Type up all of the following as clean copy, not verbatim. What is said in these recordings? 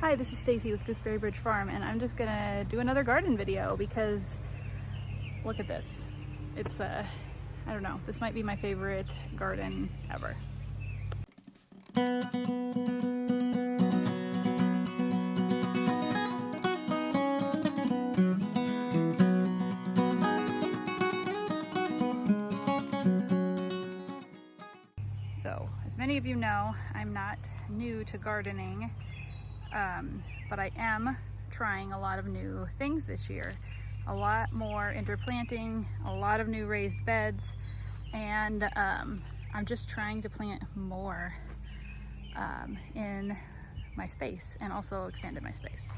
Hi, this is Stacy with Gooseberry Bridge Farm, and I'm just gonna do another garden video because look at this. It's I don't know, this might be my favorite garden ever. So, as many of you know, I'm not new to gardening, but I am trying a lot of new things this year. A lot more interplanting, a lot of new raised beds, and I'm just trying to plant more in my space and also expanded my space.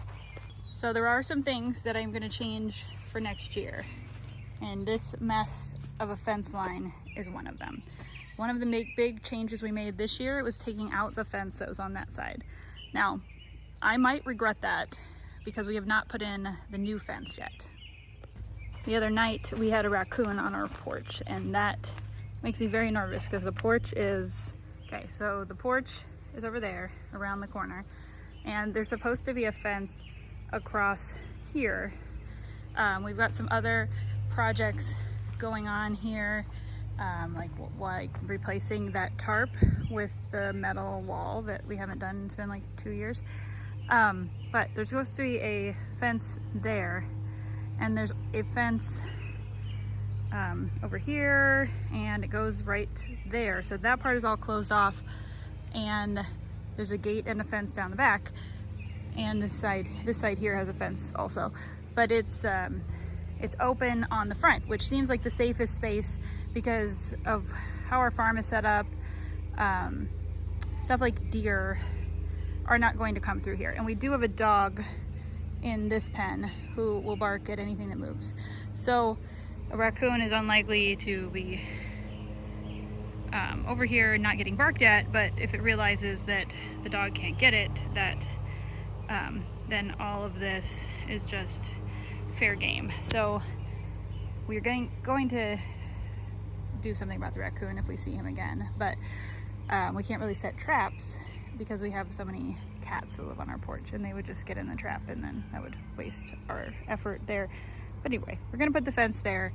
So there are some things that I'm going to change for next year, and this mess of a fence line is one of them. One of the big changes we made this year was taking out the fence that was on that side. Now, I might regret that because we have not put in the new fence yet. The other night we had a raccoon on our porch, and that makes me very nervous because the porch is, okay, so the porch is over there around the corner, and there's supposed to be a fence across here. We've got some other projects going on here, like replacing that tarp with the metal wall that we haven't done. It's been like 2 years. But there's supposed to be a fence there, and there's a fence over here, and it goes right there. So that part is all closed off, and there's a gate and a fence down the back, and this side here has a fence also, but it's open on the front, which seems like the safest space because of how our farm is set up. Stuff like deer are not going to come through here, and we do have a dog in this pen who will bark at anything that moves. So a raccoon is unlikely to be over here not getting barked at, but if it realizes that the dog can't get it, then all of this is just fair game. So we're going to do something about the raccoon if we see him again, but we can't really set traps because we have so many cats that live on our porch, and they would just get in the trap, and then that would waste our effort there. But anyway, we're gonna put the fence there.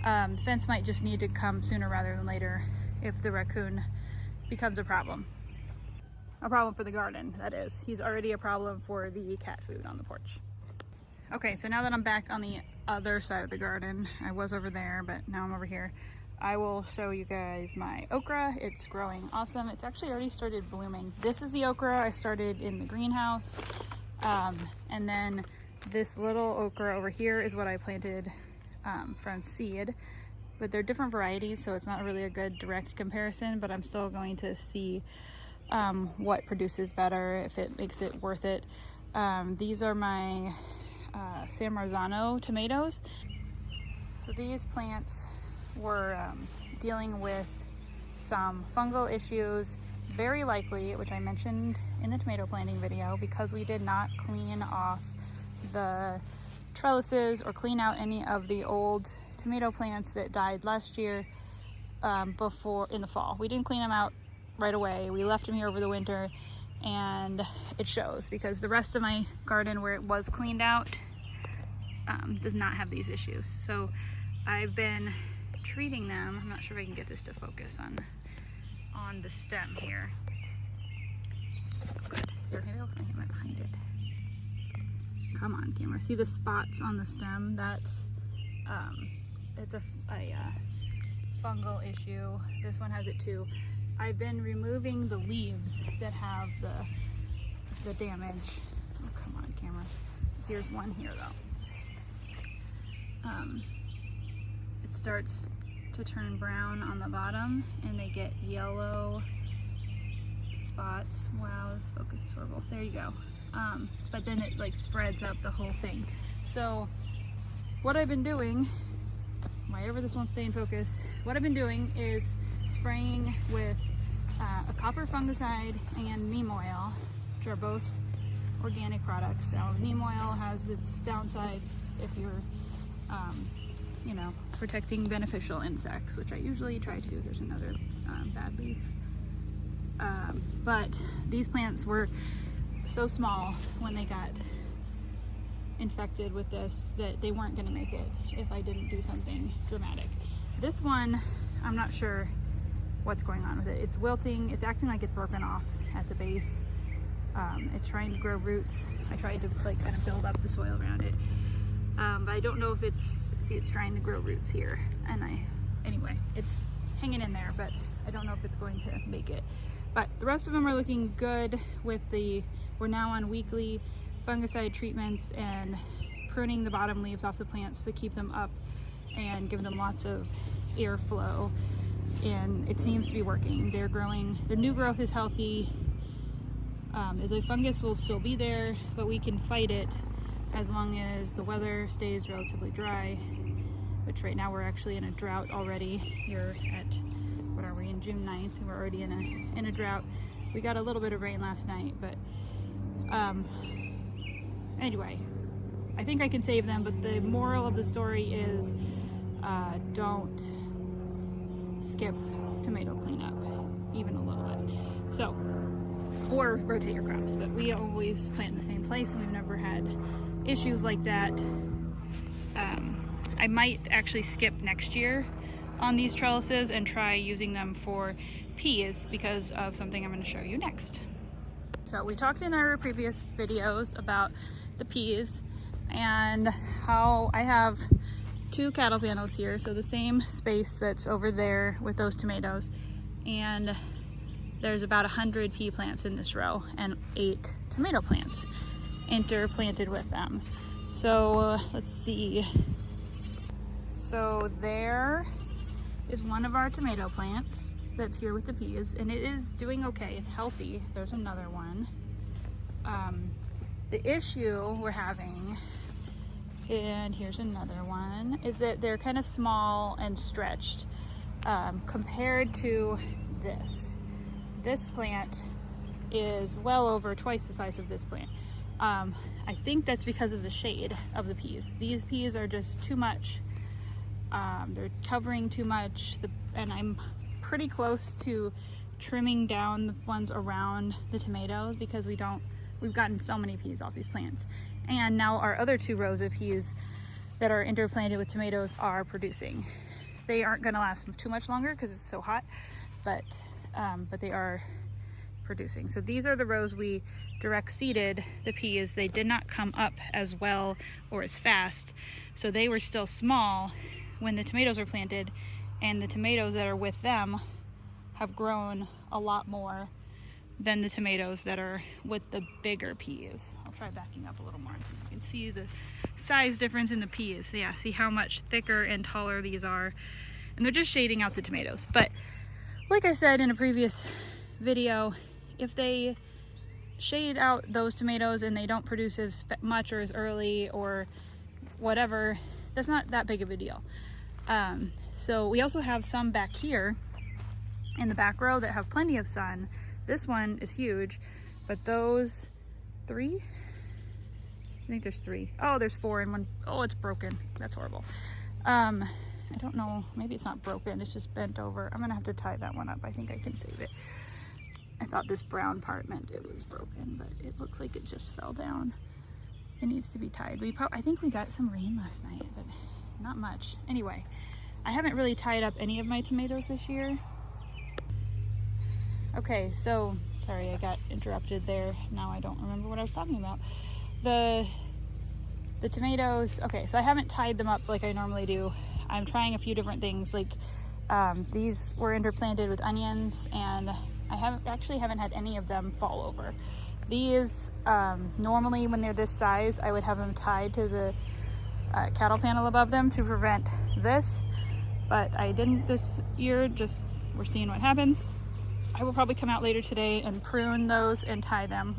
The fence might just need to come sooner rather than later if the raccoon becomes a problem. A problem for the garden, that is. He's already a problem for the cat food on the porch. Okay, so now that I'm back on the other side of the garden, I was over there, but now I'm over here. I will show you guys my okra. It's growing awesome. It's actually already started blooming. This is the okra I started in the greenhouse. And then this little okra over here is what I planted from seed. But they're different varieties, so it's not really a good direct comparison, but I'm still going to see what produces better, if it makes it worth it. These are my San Marzano tomatoes. So these plants were dealing with some fungal issues, very likely, which I mentioned in the tomato planting video, because we did not clean off the trellises or clean out any of the old tomato plants that died last year before in the fall. We didn't clean them out right away. We left them here over the winter, and it shows because the rest of my garden where it was cleaned out does not have these issues. So I've been treating them. I'm not sure if I can get this to focus on the stem here. Good. Here, maybe I'll put my camera behind it. Come on, camera. See the spots on the stem? That's it's a fungal issue. This one has it too. I've been removing the leaves that have the damage. Oh, come on, camera. Here's one here though. It starts to turn brown on the bottom, and they get yellow spots. Wow, this focus is horrible. There you go. But then it like spreads up the whole thing. So what I've been doing, why ever this won't stay in focus, what I've been doing is spraying with a copper fungicide and neem oil, which are both organic products. Now, neem oil has its downsides if you're you know, protecting beneficial insects, which I usually try to. Here's another bad leaf. But these plants were so small when they got infected with this that they weren't going to make it if I didn't do something dramatic. This one, I'm not sure what's going on with it. It's wilting. It's acting like it's broken off at the base. It's trying to grow roots. I tried to like kind of build up the soil around it. But I don't know if it's, see, it's trying to grow roots here. And anyway, it's hanging in there, but I don't know if it's going to make it. But the rest of them are looking good with we're now on weekly fungicide treatments and pruning the bottom leaves off the plants to keep them up and give them lots of airflow. And it seems to be working. They're growing, their new growth is healthy. The fungus will still be there, but we can fight it as long as the weather stays relatively dry, which right now we're actually in a drought already here at, what are we, in June 9th, and we're already in a drought. We got a little bit of rain last night, but anyway, I think I can save them, but the moral of the story is don't skip tomato cleanup, even a little bit. So, or rotate your crops, but we always plant in the same place and we've never had issues like that. I might actually skip next year on these trellises and try using them for peas because of something I'm going to show you next. So we talked in our previous videos about the peas and how I have 2 cattle panels here, so the same space that's over there with those tomatoes, and there's about 100 pea plants in this row and 8 tomato plants interplanted with them. So let's see. So there is one of our tomato plants that's here with the peas, and it is doing okay. It's healthy. There's another one. The issue we're having, and here's another one, is that they're kind of small and stretched compared to this. This plant is well over twice the size of this plant. I think that's because of the shade of the peas. These peas are just too much. They're covering too much, and I'm pretty close to trimming down the ones around the tomatoes because we've gotten so many peas off these plants. And now our other 2 rows of peas that are interplanted with tomatoes are producing. They aren't going to last too much longer because it's so hot, but they are producing. So these are the rows we direct seeded the peas. They did not come up as well or as fast, so they were still small when the tomatoes were planted, and the tomatoes that are with them have grown a lot more than the tomatoes that are with the bigger peas. I'll try backing up a little more so you can see the size difference in the peas. Yeah, see how much thicker and taller these are, and they're just shading out the tomatoes. But like I said in a previous video, if they shade out those tomatoes and they don't produce as much or as early or whatever, that's not that big of a deal. So we also have some back here in the back row that have plenty of sun. This one is huge, but those 3, I think there's 3. Oh, there's 4 in one. Oh, it's broken. That's horrible. I don't know, maybe it's not broken, it's just bent over. I'm gonna have to tie that one up. I think I can save it. I thought this brown part meant it was broken, but it looks like it just fell down. It needs to be tied. I think we got some rain last night, but not much. Anyway, I haven't really tied up any of my tomatoes this year. Okay, so, sorry I got interrupted there. Now I don't remember what I was talking about. The tomatoes, okay, so I haven't tied them up like I normally do. I'm trying a few different things, like these were interplanted with onions, and I haven't had any of them fall over. These, normally when they're this size, I would have them tied to the cattle panel above them to prevent this, but I didn't this year. Just we're seeing what happens. I will probably come out later today and prune those and tie them.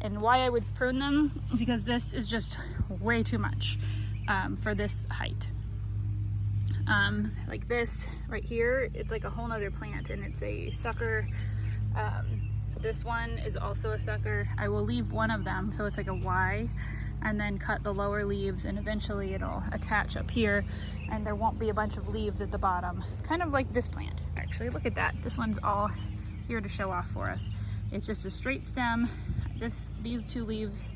And why I would prune them is because this is just way too much for this height. Like this right here, it's like a whole nother plant, and it's a sucker. This one is also a sucker. I will leave one of them so it's like a Y, and then cut the lower leaves, and eventually it'll attach up here and there won't be a bunch of leaves at the bottom, kind of like this plant. Actually, look at that. This one's all here to show off for us. It's just a straight stem. These two leaves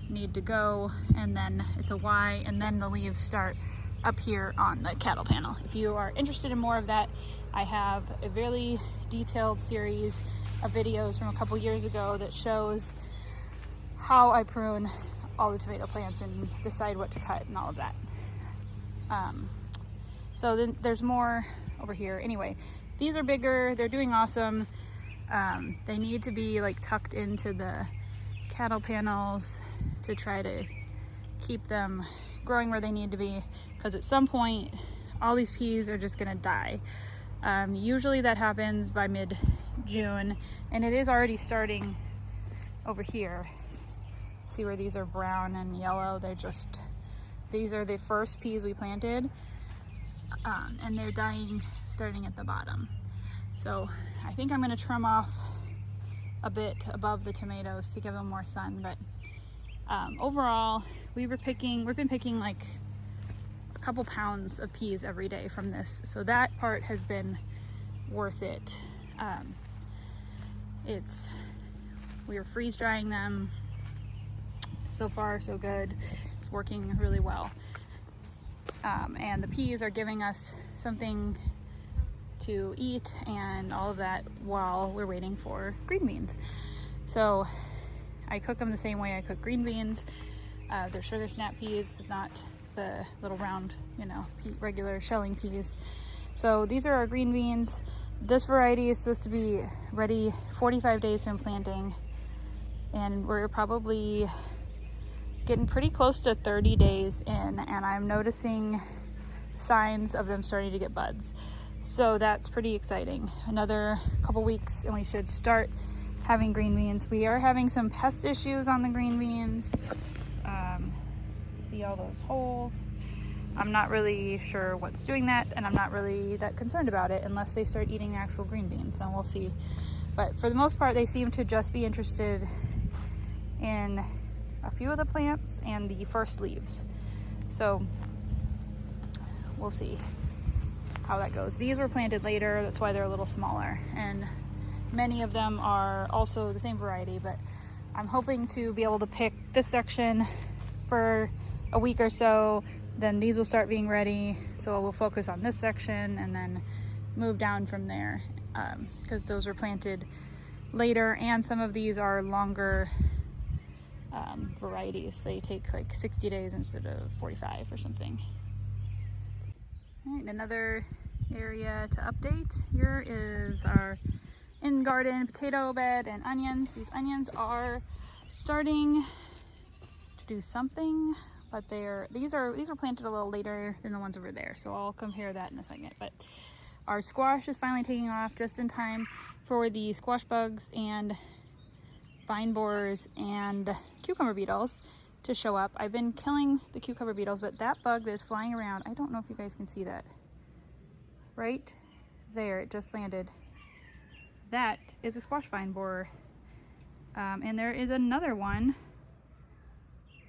need to go, and then it's a Y, and then the leaves start up here on the cattle panel. If you are interested in more of that, I have a really detailed series of videos from a couple years ago that shows how I prune all the tomato plants and decide what to cut and all of that. So then there's more over here. Anyway, these are bigger, they're doing awesome. They need to be like tucked into the cattle panels to try to keep them growing where they need to be, because at some point all these peas are just gonna die. Usually that happens by mid-June, and it is already starting over here. See where these are brown and yellow? These are the first peas we planted, and they're dying starting at the bottom. So I think I'm gonna trim off a bit above the tomatoes to give them more sun, but overall we've been picking like a couple pounds of peas every day from this, so that part has been worth it. We are freeze drying them. So far so good. It's working really well, and the peas are giving us something to eat and all of that while we're waiting for green beans. So I cook them the same way I cook green beans. They're sugar snap peas, not the little round, regular shelling peas. So these are our green beans. This variety is supposed to be ready 45 days from planting, and we're probably getting pretty close to 30 days in, and I'm noticing signs of them starting to get buds. So that's pretty exciting. Another couple weeks and we should start having green beans. We are having some pest issues on the green beans. See all those holes? I'm not really sure what's doing that, and I'm not really that concerned about it unless they start eating actual green beans, then we'll see. But for the most part, they seem to just be interested in a few of the plants and the first leaves. So we'll see how that goes. These were planted later, that's why they're a little smaller, and many of them are also the same variety, but I'm hoping to be able to pick this section for a week or so, then these will start being ready, so we'll focus on this section and then move down from there, because those were planted later, and some of these are longer varieties. They take like 60 days instead of 45 or something. All right, another area to update here is our in-garden potato bed and onions. These onions are starting to do something, but these were planted a little later than the ones over there, so I'll compare that in a second. But our squash is finally taking off just in time for the squash bugs and vine borers and cucumber beetles to show up. I've been killing the cucumber beetles, but that bug that is flying around, I don't know if you guys can see that. Right there, it just landed. That is a squash vine borer. And there is another one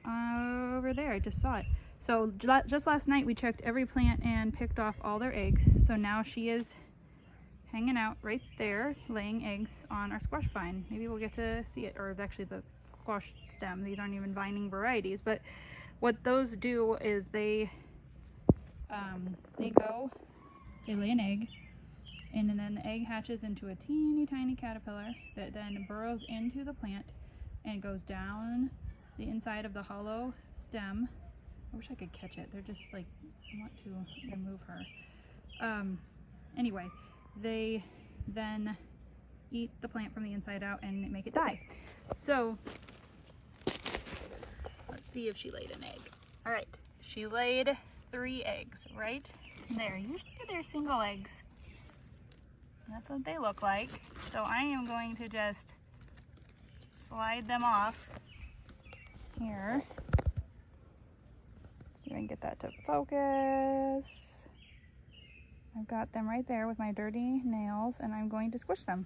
over there, I just saw it. So just last night we checked every plant and picked off all their eggs. So now she is hanging out right there, laying eggs on our squash vine. Maybe we'll get to see it, or actually the squash stem. These aren't even vining varieties, but what those do is they lay an egg, and then the egg hatches into a teeny tiny caterpillar that then burrows into the plant and goes down the inside of the hollow stem. I wish I could catch it. They're just like, I want to remove her. Anyway, they then eat the plant from the inside out and make it die. So let's see if she laid an egg. All right, she laid 3 eggs right there. Usually they're single eggs. That's what they look like. So I am going to just slide them off here. Let's see if I can get that to focus. I've got them right there with my dirty nails, and I'm going to squish them.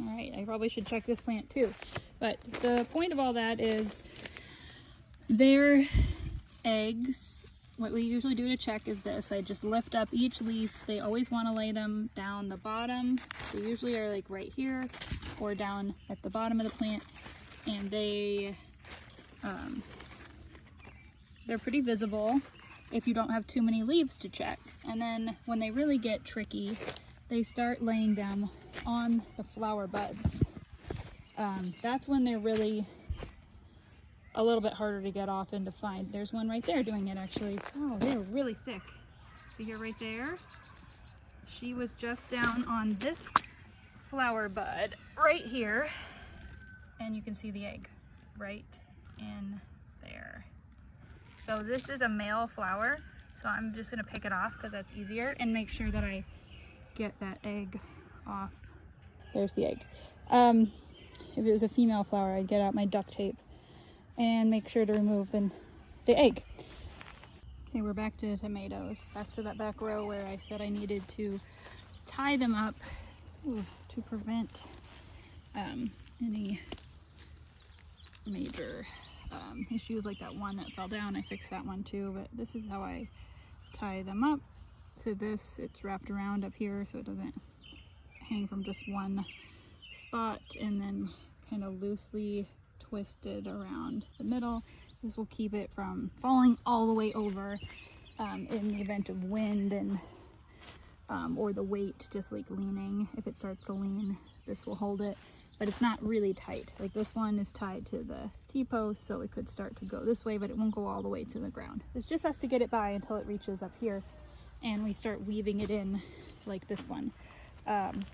All right, I probably should check this plant too. But the point of all that is their eggs, what we usually do to check is this. I just lift up each leaf. They always want to lay them down the bottom. They usually are like right here. or down at the bottom of the plant, and they're pretty visible if you don't have too many leaves to check. And then when they really get tricky, they start laying down on the flower buds. That's when they're really a little bit harder to get off and to find. There's one right there doing it actually. Oh, they're really thick. See here right there? She was just down on this flower bud right here, and you can see the egg right in there. So this is a male flower, so I'm just gonna pick it off because that's easier, and make sure that I get that egg off. There's the egg. If it was a female flower, I'd get out my duct tape and make sure to remove the egg. Okay, we're back to tomatoes. Back to that back row where I said I needed to tie them up to prevent any major issues like that one that fell down. I fixed that one too, but this is how I tie them up. To this, it's wrapped around up here so it doesn't hang from just one spot, and then kind of loosely twisted around the middle. This will keep it from falling all the way over in the event of wind and or the weight just like leaning. If it starts to lean, this will hold it, but it's not really tight. Like this one is tied to the T-post, so it could start to go this way, but it won't go all the way to the ground. This just has to get it by until it reaches up here, and we start weaving it in like this one.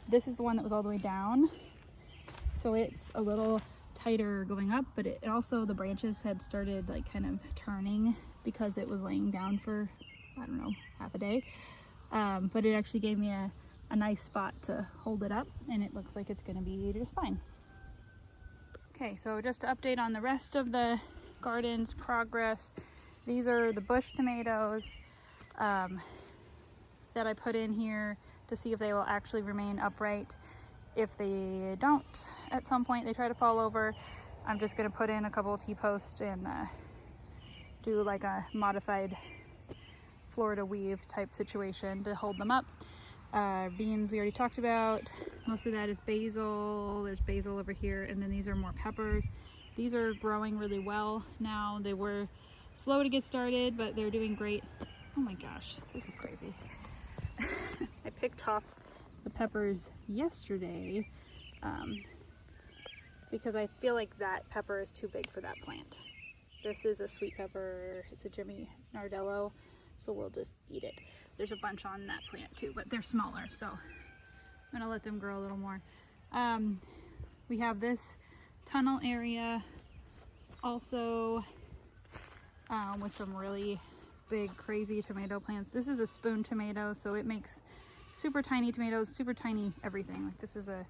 This is the one that was all the way down, so it's a little tighter going up, but it also, the branches had started like kind of turning because it was laying down for, I don't know, half a day. But it actually gave me a nice spot to hold it up, and it looks like it's gonna be just fine. Okay, so just to update on the rest of the garden's progress, these are the bush tomatoes that I put in here to see if they will actually remain upright. If they don't, at some point they try to fall over, I'm just gonna put in a couple of T-posts and do like a modified Florida weave type situation to hold them up. Beans we already talked about. Most of that is basil. There's basil over here, and then these are more peppers. These are growing really well now. They were slow to get started, but they're doing great. Oh my gosh, this is crazy. I picked off the peppers yesterday because I feel like that pepper is too big for that plant. This is a sweet pepper. It's a Jimmy Nardello, so we'll just eat it. There's a bunch on that plant too, but they're smaller, so I'm gonna let them grow a little more. We have this tunnel area also with some really big crazy tomato plants. This is a spoon tomato, so it makes super tiny tomatoes, super tiny everything. Like this is a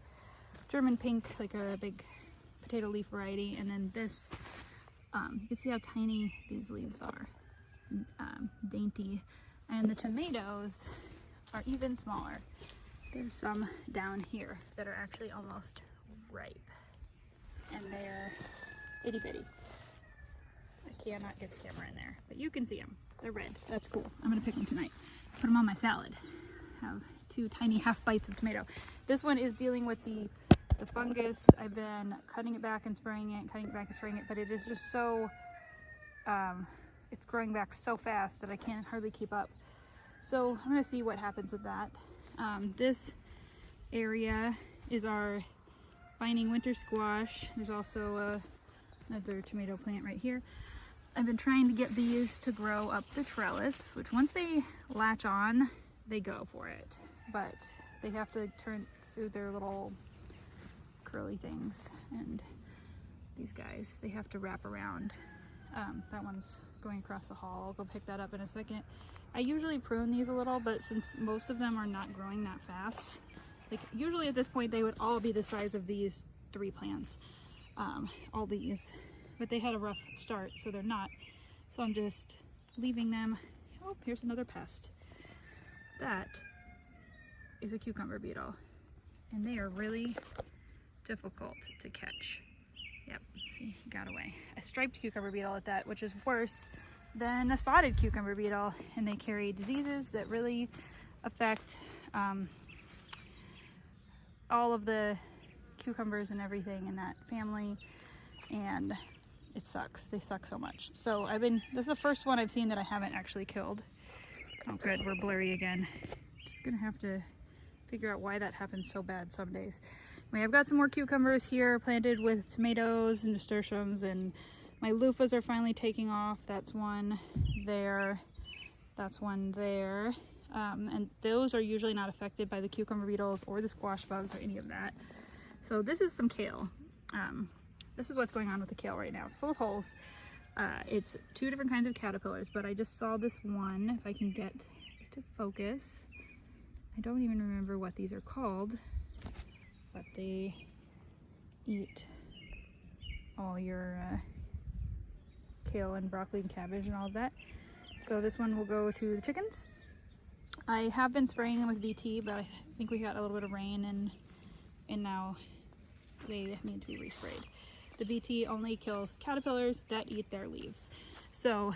German pink, like a big potato leaf variety, and then this, you can see how tiny these leaves are, dainty, and the tomatoes are even smaller. There's some down here that are actually almost ripe, and they're itty bitty. I cannot get the camera in there, but you can see them. They're red. That's cool. I'm gonna pick them tonight. Put them on my salad. Have 2 tiny half bites of tomato. This one is dealing with the fungus. I've been cutting it back and spraying it, cutting it back and spraying it, but it is just so, it's growing back so fast that I can't hardly keep up. So I'm gonna see what happens with that. This area is our vining winter squash. There's also another tomato plant right here. I've been trying to get these to grow up the trellis, which once they latch on, they go for it, but they have to turn through their little curly things, and these guys, they have to wrap around. That one's going across the hall. I'll go pick that up in a second. I usually prune these a little, but since most of them are not growing that fast, like usually at this point they would all be the size of these 3 plants, all these, but they had a rough start, so they're not. So I'm just leaving them. Oh, here's another pest. That is a cucumber beetle, and they are really difficult to catch. Yep, see, got away. A striped cucumber beetle at that, which is worse than a spotted cucumber beetle, and they carry diseases that really affect all of the cucumbers and everything in that family, and it sucks. They suck so much. So this is the first one I've seen that I haven't actually killed. Oh good, we're blurry again. Just gonna have to figure out why that happens so bad some days. Anyway, I've got some more cucumbers here planted with tomatoes and nasturtiums, and my loofahs are finally taking off. That's one there, that's one there. And those are usually not affected by the cucumber beetles or the squash bugs or any of that. So this is some kale. This is what's going on with the kale right now. It's full of holes. It's two different kinds of caterpillars, but I just saw this one, if I can get it to focus. I don't even remember what these are called, but they eat all your kale and broccoli and cabbage and all of that. So this one will go to the chickens. I have been spraying them with VT, but I think we got a little bit of rain and now they need to be resprayed. The VT only kills caterpillars that eat their leaves. So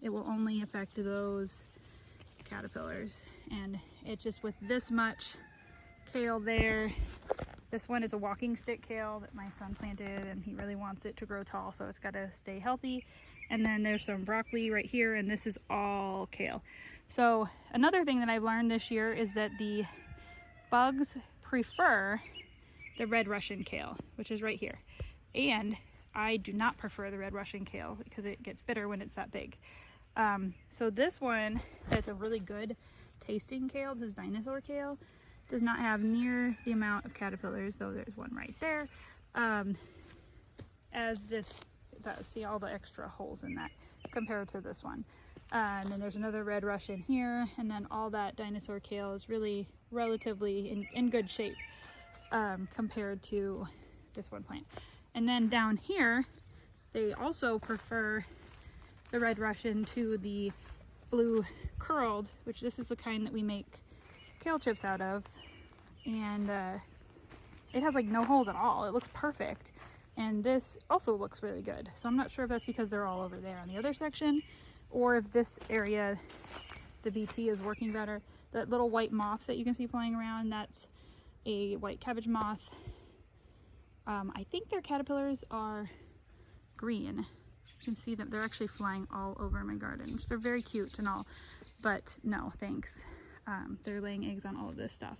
it will only affect those caterpillars. And it's just with this much kale there. This one is a walking stick kale that my son planted, and he really wants it to grow tall, so it's got to stay healthy. And then there's some broccoli right here, and this is all kale. So another thing that I've learned this year is that the bugs prefer the red Russian kale, which is right here. And I do not prefer the red Russian kale because it gets bitter when it's that big. So this one, that's a really good tasting kale, this dinosaur kale, does not have near the amount of caterpillars, though there's one right there, as this does. See all the extra holes in that compared to this one. And then there's another red Russian here, and then all that dinosaur kale is really relatively in good shape compared to this one plant. And then down here, they also prefer the red Russian to the blue curled, which this is the kind that we make kale chips out of. And it has like no holes at all. It looks perfect. And this also looks really good. So I'm not sure if that's because they're all over there on the other section, or if this area, the BT is working better. That little white moth that you can see flying around, that's a white cabbage moth. I think their caterpillars are green. You can see that they're actually flying all over my garden, which they're very cute and all, but no, thanks. They're laying eggs on all of this stuff.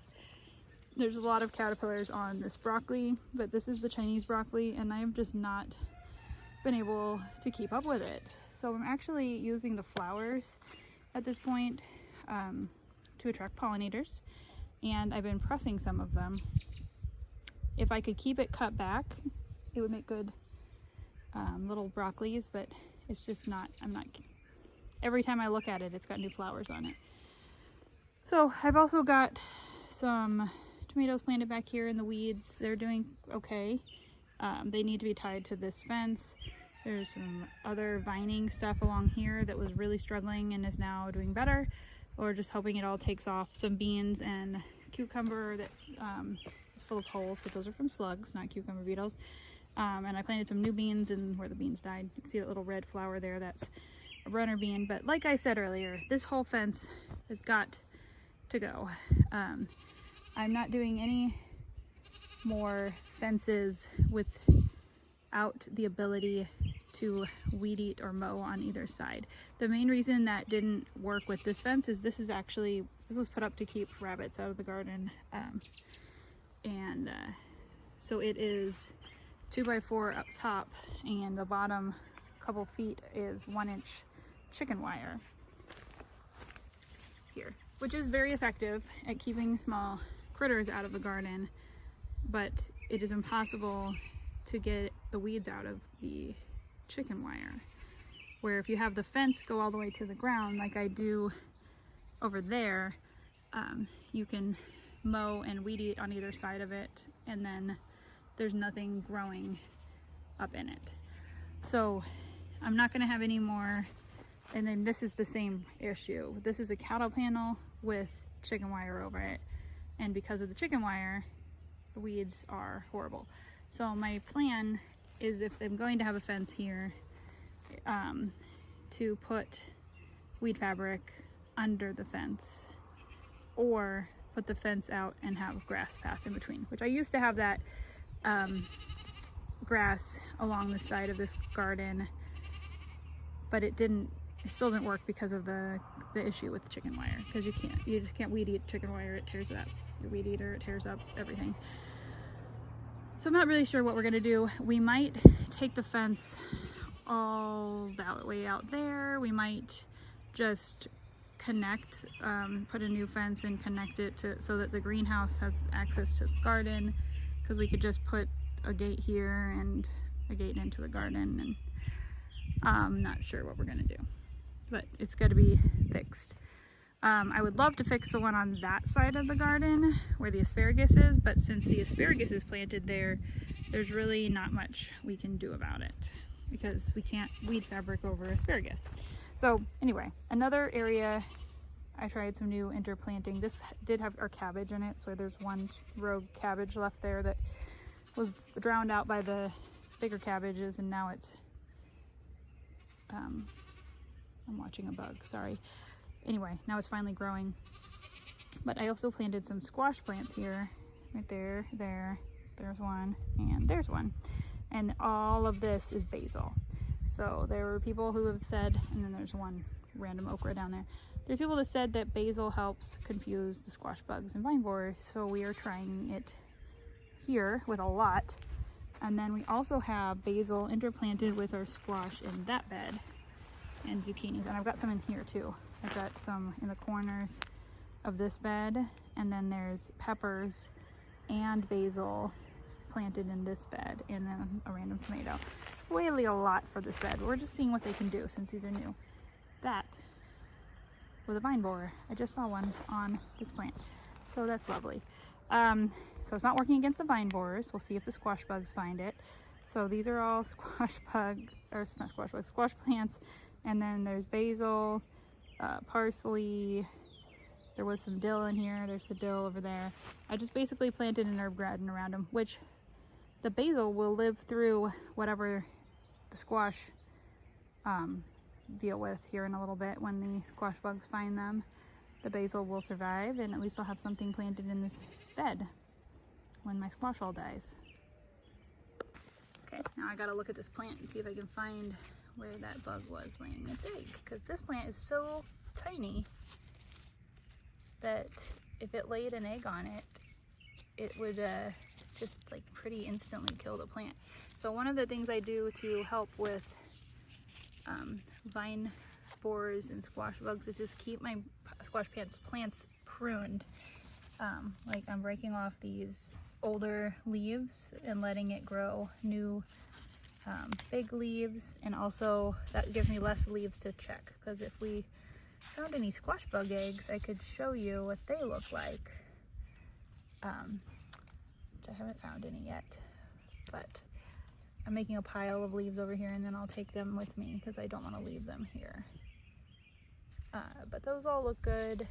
There's a lot of caterpillars on this broccoli, but this is the Chinese broccoli, and I've just not been able to keep up with it. So I'm actually using the flowers at this point to attract pollinators, and I've been pressing some of them. If I could keep it cut back, it would make good little broccolis, but it's just not, every time I look at it, it's got new flowers on it. So I've also got some tomatoes planted back here in the weeds. They're doing okay. They need to be tied to this fence. There's some other vining stuff along here that was really struggling and is now doing better. Or just hoping it all takes off. Some beans and cucumber that is full of holes, but those are from slugs, not cucumber beetles. And I planted some new beans, and where the beans died, you can see that little red flower there, that's a runner bean. But like I said earlier, this whole fence has got to go. I'm not doing any more fences without the ability to weed eat or mow on either side. The main reason that didn't work with this fence is this was put up to keep rabbits out of the garden. So it is 2x4 up top, and the bottom couple feet is 1-inch chicken wire here, which is very effective at keeping small critters out of the garden, but it is impossible to get the weeds out of the chicken wire. Where if you have the fence go all the way to the ground like I do over there, you can mow and weed eat on either side of it, and then there's nothing growing up in it. So I'm not going to have any more. And then this is the same issue. This is a cattle panel with chicken wire over it, and because of the chicken wire, the weeds are horrible. So my plan is, if I'm going to have a fence here, to put weed fabric under the fence, or put the fence out and have a grass path in between, which I used to have that grass along the side of this garden, but it still didn't work because of the issue with the chicken wire, because you just can't weed eat chicken wire. It tears it up. Your weed eater, it tears up everything. So I'm not really sure what we're gonna do. We might take the fence all that way out there. We might just connect, put a new fence and connect it so that the greenhouse has access to the garden, because we could just put a gate here and a gate into the garden, and I'm not sure what we're gonna do, but it's got to be fixed. I would love to fix the one on that side of the garden where the asparagus is, but since the asparagus is planted there, there's really not much we can do about it because we can't weed fabric over asparagus. So anyway, another area, I tried some new interplanting. This did have our cabbage in it, so there's one rogue cabbage left there that was drowned out by the bigger cabbages, and now it's, I'm watching a bug, sorry. Anyway, now it's finally growing. But I also planted some squash plants here, right there, there's one, and there's one. And all of this is basil. So there were people who have said, and then there's one random okra down there. There's people that said that basil helps confuse the squash bugs and vine borers, so we are trying it here with a lot. And then we also have basil interplanted with our squash in that bed, and zucchinis, and I've got some in here too. I've got some in the corners of this bed, and then there's peppers and basil planted in this bed, and then a random tomato. It's really a lot for this bed. We're just seeing what they can do since these are new. That was a vine borer. I just saw one on this plant, so that's lovely. So it's not working against the vine borers. We'll see if the squash bugs find it. So these are all squash plants, and then there's basil, parsley. There was some dill in here. There's the dill over there. I just basically planted an herb garden around them, which the basil will live through whatever the squash deal with here in a little bit. When the squash bugs find them, the basil will survive, and at least I'll have something planted in this bed when my squash all dies. Okay, now I gotta look at this plant and see if I can find where that bug was laying its egg, because this plant is so tiny that if it laid an egg on it, it would just like pretty instantly kill the plant. So one of the things I do to help with vine borers and squash bugs is just keep my squash plants pruned. Like I'm breaking off these older leaves and letting it grow new big leaves, and also that gives me less leaves to check, because if we found any squash bug eggs, I could show you what they look like, which I haven't found any yet, but I'm making a pile of leaves over here, and then I'll take them with me because I don't want to leave them here. But those all look good.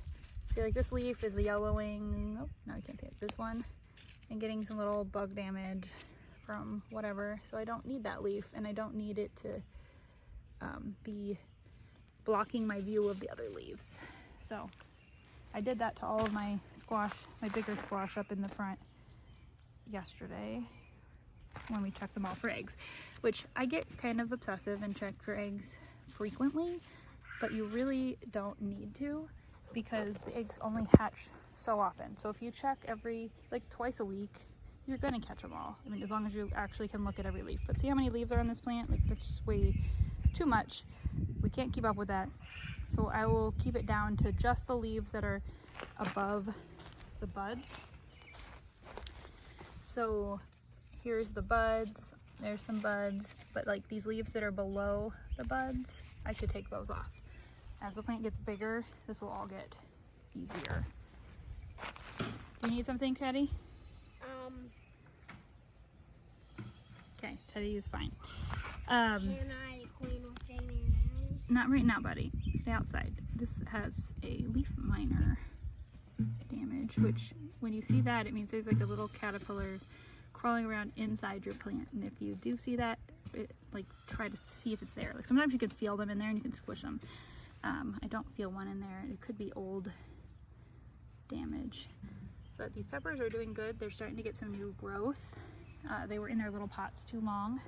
See, like this leaf is yellowing. Oh, now you can't see it. This one, and getting some little bug damage from whatever, so I don't need that leaf, and I don't need it to be blocking my view of the other leaves. So I did that to all of my squash, my bigger squash up in the front yesterday when we checked them all for eggs, which I get kind of obsessive and check for eggs frequently, but you really don't need to, because the eggs only hatch so often. So if you check every, like twice a week, you're gonna catch them all. I mean, as long as you actually can look at every leaf. But see how many leaves are on this plant? Like, that's just way too much. We can't keep up with that. So I will keep it down to just the leaves that are above the buds. So here's the buds, there's some buds, but like these leaves that are below the buds, I could take those off. As the plant gets bigger, this will all get easier. Do you need something, Teddy? Okay, Teddy is fine. Can I clean with Jamie and Aaron? Not right now, buddy. Stay outside. This has a leaf miner damage, which when you see that, it means there's like a little caterpillar crawling around inside your plant. And if you do see that, like try to see if it's there. Like sometimes you can feel them in there and you can squish them. I don't feel one in there. It could be old damage. But these peppers are doing good. They're starting to get some new growth. They were in their little pots too long.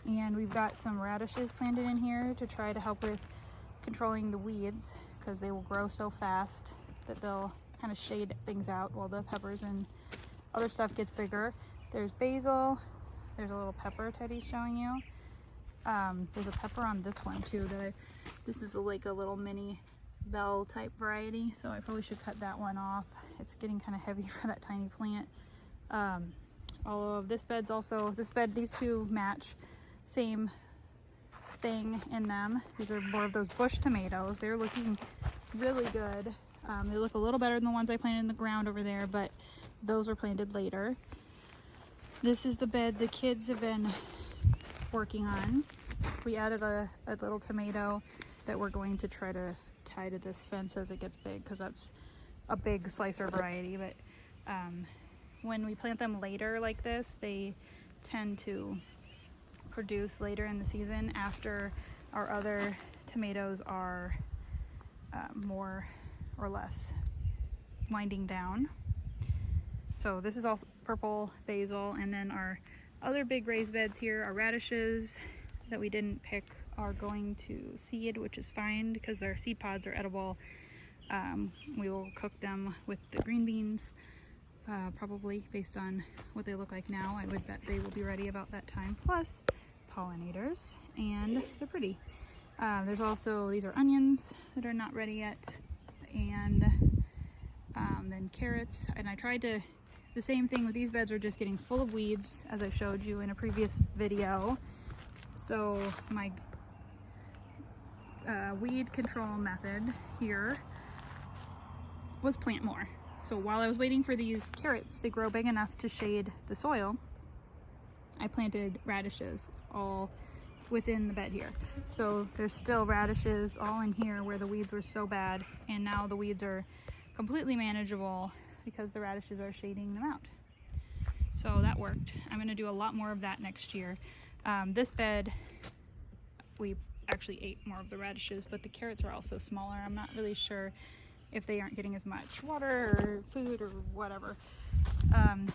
And we've got some radishes planted in here to try to help with controlling the weeds, because they will grow so fast that they'll kind of shade things out while the peppers and other stuff gets bigger. There's basil. There's a little pepper Teddy's showing you. There's a pepper on this one too. This is like a little mini bell type variety, so I probably should cut that one off. It's getting kind of heavy for that tiny plant. All of this bed's also, these two match, same thing in them. These are more of those bush tomatoes. They're looking really good. They look a little better than the ones I planted in the ground over there, but those were planted later. This is the bed the kids have been working on. We added a little tomato that we're going to try to tie to this fence as it gets big, because that's a big slicer variety. But when we plant them later like this, they tend to produce later in the season after our other tomatoes are more or less winding down. So this is also purple basil, and then our other big raised beds here are radishes that we didn't pick are going to seed, which is fine because their seed pods are edible. We will cook them with the green beans, probably based on what they look like now. I would bet they will be ready about that time, plus pollinators, and they're pretty. There's also, these are onions that are not ready yet, and then carrots. And I tried to, the same thing with these beds, are just getting full of weeds, as I showed you in a previous video. So my weed control method here was plant more. So while I was waiting for these carrots to grow big enough to shade the soil, I planted radishes all within the bed here. So there's still radishes all in here where the weeds were so bad, and now the weeds are completely manageable because the radishes are shading them out. So that worked. I'm going to do a lot more of that next year. This bed, we actually ate more of the radishes, but the carrots are also smaller. I'm not really sure if they aren't getting as much water or food or whatever. And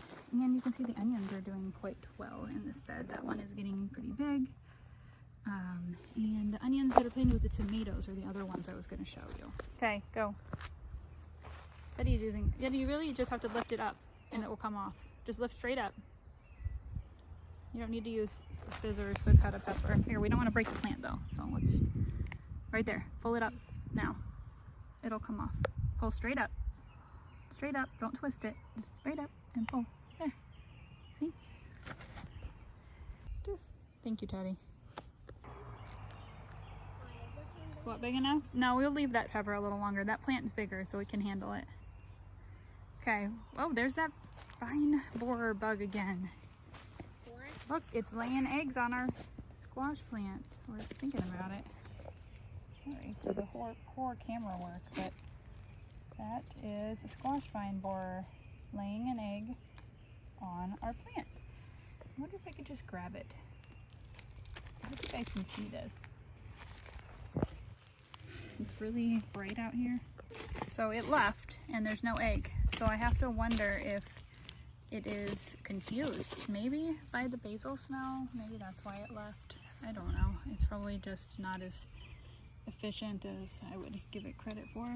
you can see the onions are doing quite well in this bed. That one is getting pretty big. And the onions that are planted with the tomatoes are the other ones I was going to show you. Okay, go. Betty's using, yeah, you really just have to lift it up and it will come off. Just lift straight up. You don't need to use scissors to cut a pepper. Here, we don't want to break the plant though, so let's, right there, pull it up now. It'll come off. Pull straight up. Straight up, don't twist it. Just straight up and pull. There. See? Just, thank you, Teddy. Is what, big enough? No, we'll leave that pepper a little longer. That plant's bigger, so it can handle it. Okay. Oh, there's that vine borer bug again. What? Look, it's laying eggs on our squash plants. Or it's thinking about it. Sorry for the poor camera work, but that is a squash vine borer laying an egg on our plant. I wonder if I could just grab it. I hope you guys can see this. It's really bright out here. So it left and there's no egg. So I have to wonder if it is confused. Maybe by the basil smell. Maybe that's why it left. I don't know. It's probably just not as efficient as I would give it credit for.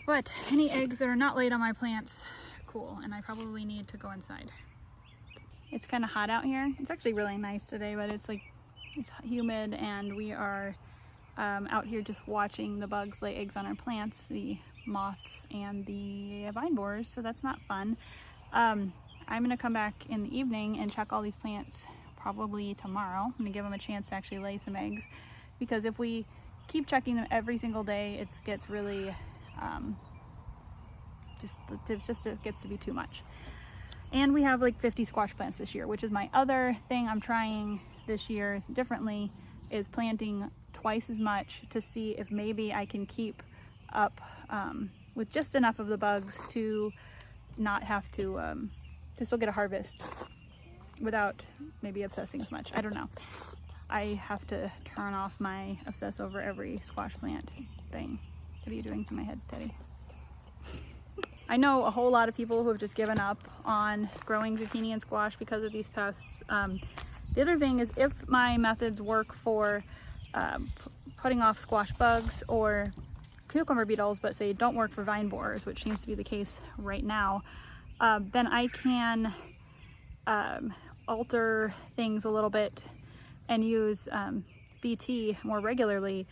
But any eggs that are not laid on my plants, cool. And I probably need to go inside. It's kind of hot out here. It's actually really nice today, but it's like, it's humid, and we are out here just watching the bugs lay eggs on our plants, the moths and the vine borers, so that's not fun. I'm gonna come back in the evening and check all these plants probably tomorrow. I'm gonna give them a chance to actually lay some eggs, because if we keep checking them every single day, it gets really, it gets to be too much. And we have like 50 squash plants this year, which is my other thing I'm trying this year differently, is planting twice as much to see if maybe I can keep up with just enough of the bugs to not have to still get a harvest without maybe obsessing as much. I don't know. I have to turn off my obsess over every squash plant thing. What are you doing to my head, Teddy? I know a whole lot of people who have just given up on growing zucchini and squash because of these pests. The other thing is, if my methods work for putting off squash bugs or cucumber beetles, but say don't work for vine borers, which seems to be the case right now, then I can alter things a little bit and use BT more regularly.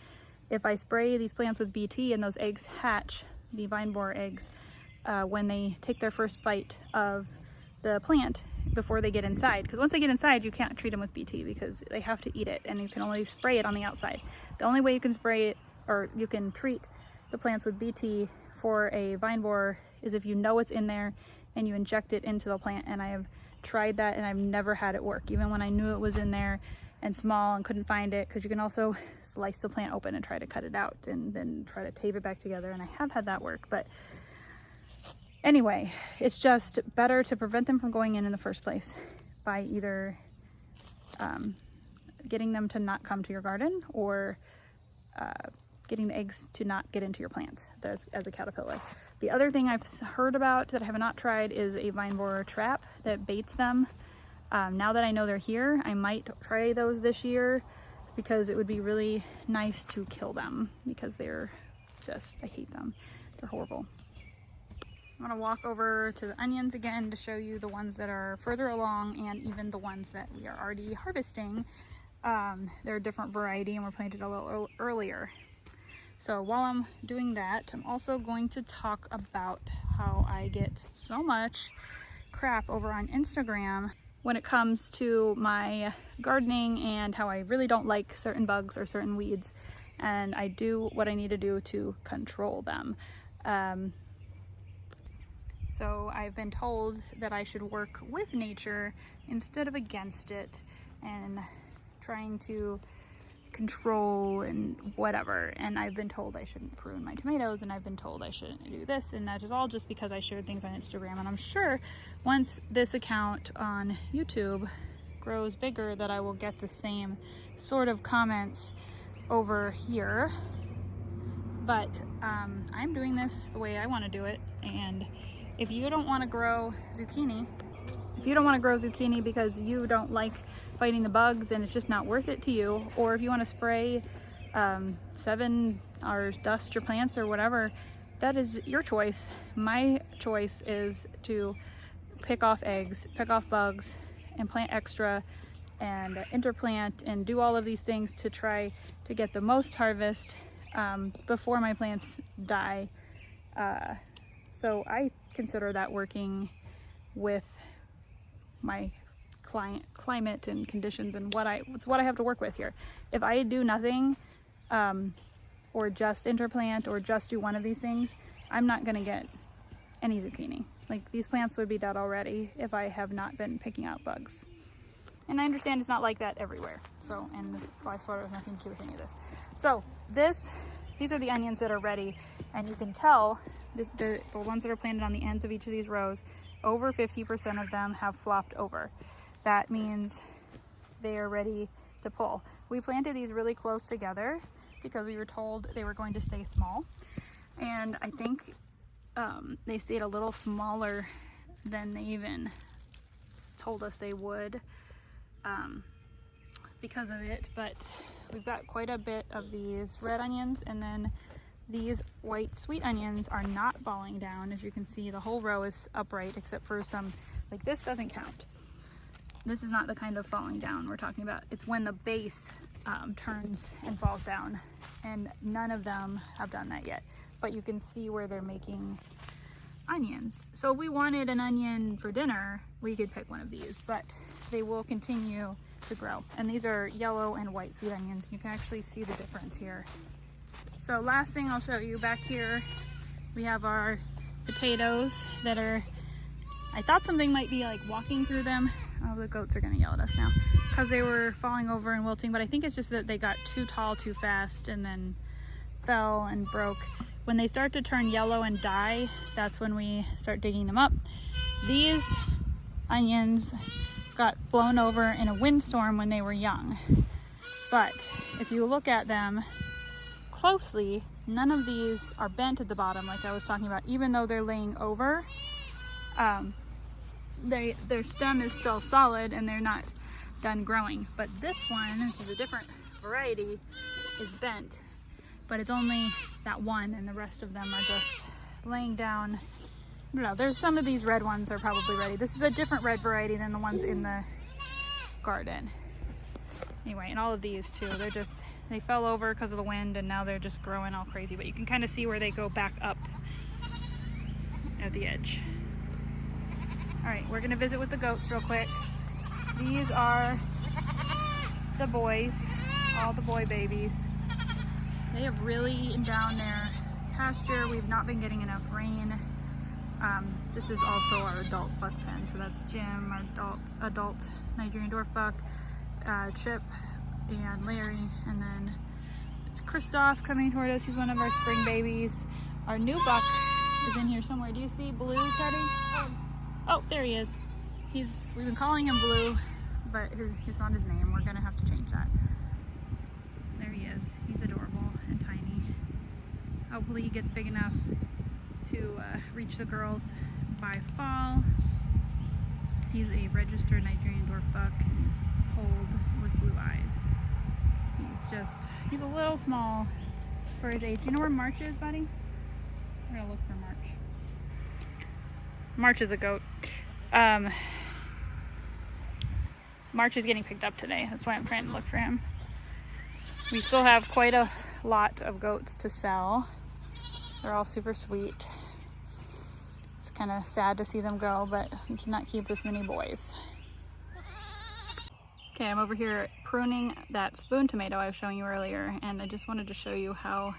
If I spray these plants with BT and those eggs hatch, the vine borer eggs, when they take their first bite of the plant before they get inside. Because once they get inside, you can't treat them with BT because they have to eat it, and you can only spray it on the outside. The only way you can spray it, or you can treat the plants with BT for a vine borer, is if you know it's in there and you inject it into the plant. And I have tried that and I've never had it work, even when I knew it was in there and small and couldn't find it, because you can also slice the plant open and try to cut it out and then try to tape it back together, and I have had that work. But anyway, it's just better to prevent them from going in the first place by either getting them to not come to your garden, or getting the eggs to not get into your plant as a caterpillar. The other thing I've heard about that I have not tried is a vine borer trap that baits them. Now that I know they're here, I might try those this year, because it would be really nice to kill them, because they're just, I hate them. They're horrible. I'm gonna walk over to the onions again to show you the ones that are further along, and even the ones that we are already harvesting. They're a different variety and were planted a little earlier. So while I'm doing that, I'm also going to talk about how I get so much crap over on Instagram when it comes to my gardening, and how I really don't like certain bugs or certain weeds, and I do what I need to do to control them. So I've been told that I should work with nature instead of against it, and trying to control and whatever. And I've been told I shouldn't prune my tomatoes, and I've been told I shouldn't do this, and that is all just because I shared things on Instagram. And I'm sure once this account on YouTube grows bigger that I will get the same sort of comments over here. But I'm doing this the way I want to do it. And if you don't want to grow zucchini, because you don't like fighting the bugs and it's just not worth it to you, or if you want to spray 7 or dust your plants or whatever, that is your choice. My choice is to pick off eggs, pick off bugs, and plant extra, and interplant, and do all of these things to try to get the most harvest before my plants die. So I consider that working with my climate and conditions, and it's what I have to work with here. If I do nothing, or just interplant, or just do one of these things, I'm not gonna get any zucchini. Like, these plants would be dead already if I have not been picking out bugs. And I understand it's not like that everywhere. So, and the fly swatter has nothing to do with any of this. So these are the onions that are ready, and you can tell the ones that are planted on the ends of each of these rows, over 50% of them have flopped over. That means they are ready to pull. We planted these really close together because we were told they were going to stay small, and I think they stayed a little smaller than they even told us they would because of it. But we've got quite a bit of these red onions, and then these white sweet onions are not falling down. As you can see, the whole row is upright except for some, like this doesn't count. This is not the kind of falling down we're talking about. It's when the base turns and falls down, and none of them have done that yet. But you can see where they're making onions. So if we wanted an onion for dinner, we could pick one of these, but they will continue to grow. And these are yellow and white sweet onions. You can actually see the difference here. So last thing I'll show you, back here we have our potatoes that are, I thought something might be like walking through them. Oh, the goats are gonna yell at us now because they were falling over and wilting, but I think it's just that they got too tall too fast and then fell and broke. When they start to turn yellow and die, that's when we start digging them up. These onions got blown over in a windstorm when they were young, but if you look at them closely, none of these are bent at the bottom like I was talking about, even though they're laying over. Their stem is still solid and they're not done growing. But this one, which is a different variety, is bent, but it's only that one, and the rest of them are just laying down. I don't know, there's some of these red ones are probably ready. This is a different red variety than the ones in the garden. Anyway, and all of these too, they fell over because of the wind and now they're just growing all crazy, but you can kind of see where they go back up at the edge. All right, we're gonna visit with the goats real quick. These are the boys, all the boy babies. They have really eaten down their pasture. We've not been getting enough rain. This is also our adult buck pen. So that's Jim, our adult Nigerian dwarf buck, Chip, and Larry. And then it's Christoph coming toward us. He's one of our spring babies. Our new buck is in here somewhere. Do you see Blue, Teddy? Oh, there he is. We've been calling him Blue, but he's not his name. We're gonna have to change that. There he is. He's adorable and tiny. Hopefully he gets big enough to reach the girls by fall. He's a registered Nigerian dwarf buck. He's polled with blue eyes. He's a little small for his age. You know where March is, buddy? We're gonna look for March. March is a goat. March is getting picked up today. That's why I'm trying to look for him. We still have quite a lot of goats to sell. They're all super sweet. It's kind of sad to see them go, but we cannot keep this many boys. Okay, I'm over here pruning that spoon tomato I was showing you earlier, and I just wanted to show you how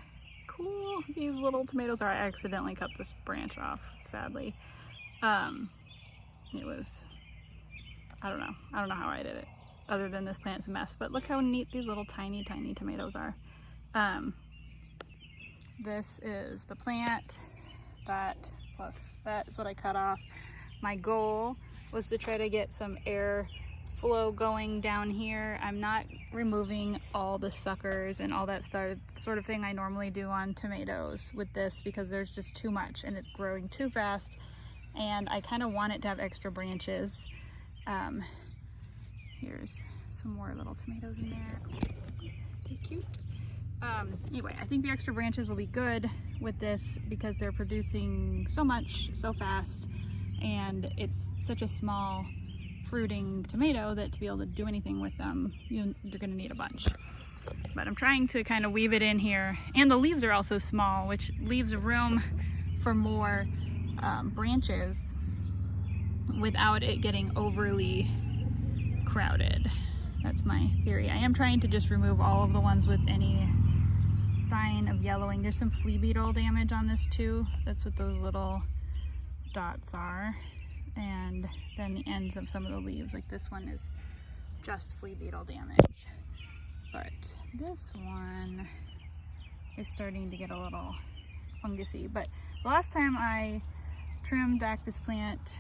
cool these little tomatoes are. I accidentally cut this branch off, sadly. I don't know how I did it, other than this plant's a mess, but look how neat these little tiny tomatoes are. This is the plant, that is what I cut off. My goal was to try to get some air flow going down here. I'm not removing all the suckers and all that sort of thing I normally do on tomatoes with this, because there's just too much and it's growing too fast, and I kind of want it to have extra branches. Here's some more little tomatoes in there. They're cute. Anyway, I think the extra branches will be good with this because they're producing so much so fast, and it's such a small fruiting tomato that to be able to do anything with them, you're going to need a bunch. But I'm trying to kind of weave it in here, and the leaves are also small, which leaves room for more branches without it getting overly crowded. That's my theory. I am trying to just remove all of the ones with any sign of yellowing. There's some flea beetle damage on this too. That's what those little dots are. And then the ends of some of the leaves, like this one, is just flea beetle damage. But this one is starting to get a little fungusy. But the last time I trimmed back this plant,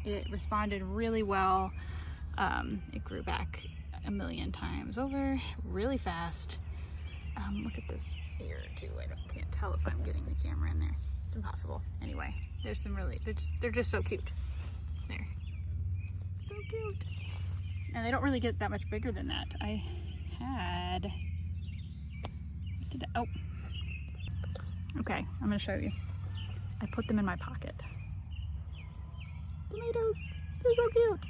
it responded really well. It grew back a million times over really fast. Look at this here too. I can't tell if I'm getting the camera in there. It's impossible. Anyway, there's some really, they're just so cute. There. So cute. And they don't really get that much bigger than that. I had, oh. Okay, I'm gonna show you. I put them in my pocket. Tomatoes, they're so cute.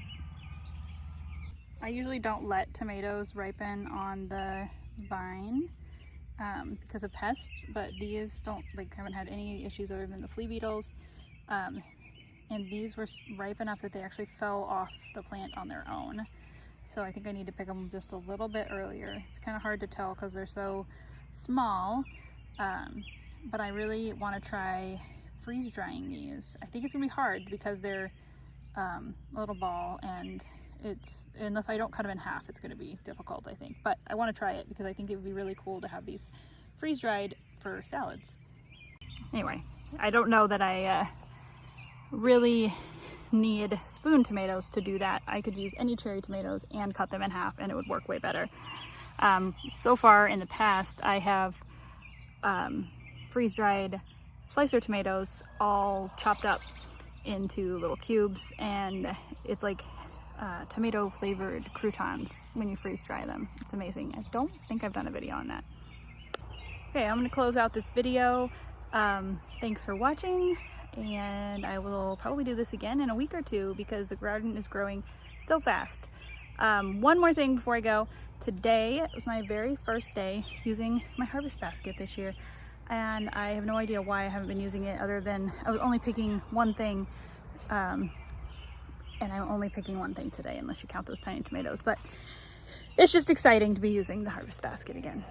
I usually don't let tomatoes ripen on the vine because of pests, but these haven't had any issues other than the flea beetles. And these were ripe enough that they actually fell off the plant on their own. So I think I need to pick them just a little bit earlier. It's kind of hard to tell because they're so small, but I really want to try freeze drying these. I think it's gonna be hard because they're a little ball, and if I don't cut them in half, it's going to be difficult, I think. But I want to try it because I think it would be really cool to have these freeze dried for salads. Anyway, I don't know that I really need spoon tomatoes to do that. I could use any cherry tomatoes and cut them in half and it would work way better. So far in the past, I have freeze-dried slicer tomatoes all chopped up into little cubes, and it's like tomato flavored croutons when you freeze dry them. It's amazing. I don't think I've done a video on that. Okay, I'm gonna close out this video. Thanks for watching, and I will probably do this again in a week or two because the garden is growing so fast. One more thing before I go. Today was my very first day using my harvest basket this year, and I have no idea why I haven't been using it other than I was only picking one thing, and I'm only picking one thing today unless you count those tiny tomatoes, but it's just exciting to be using the harvest basket again.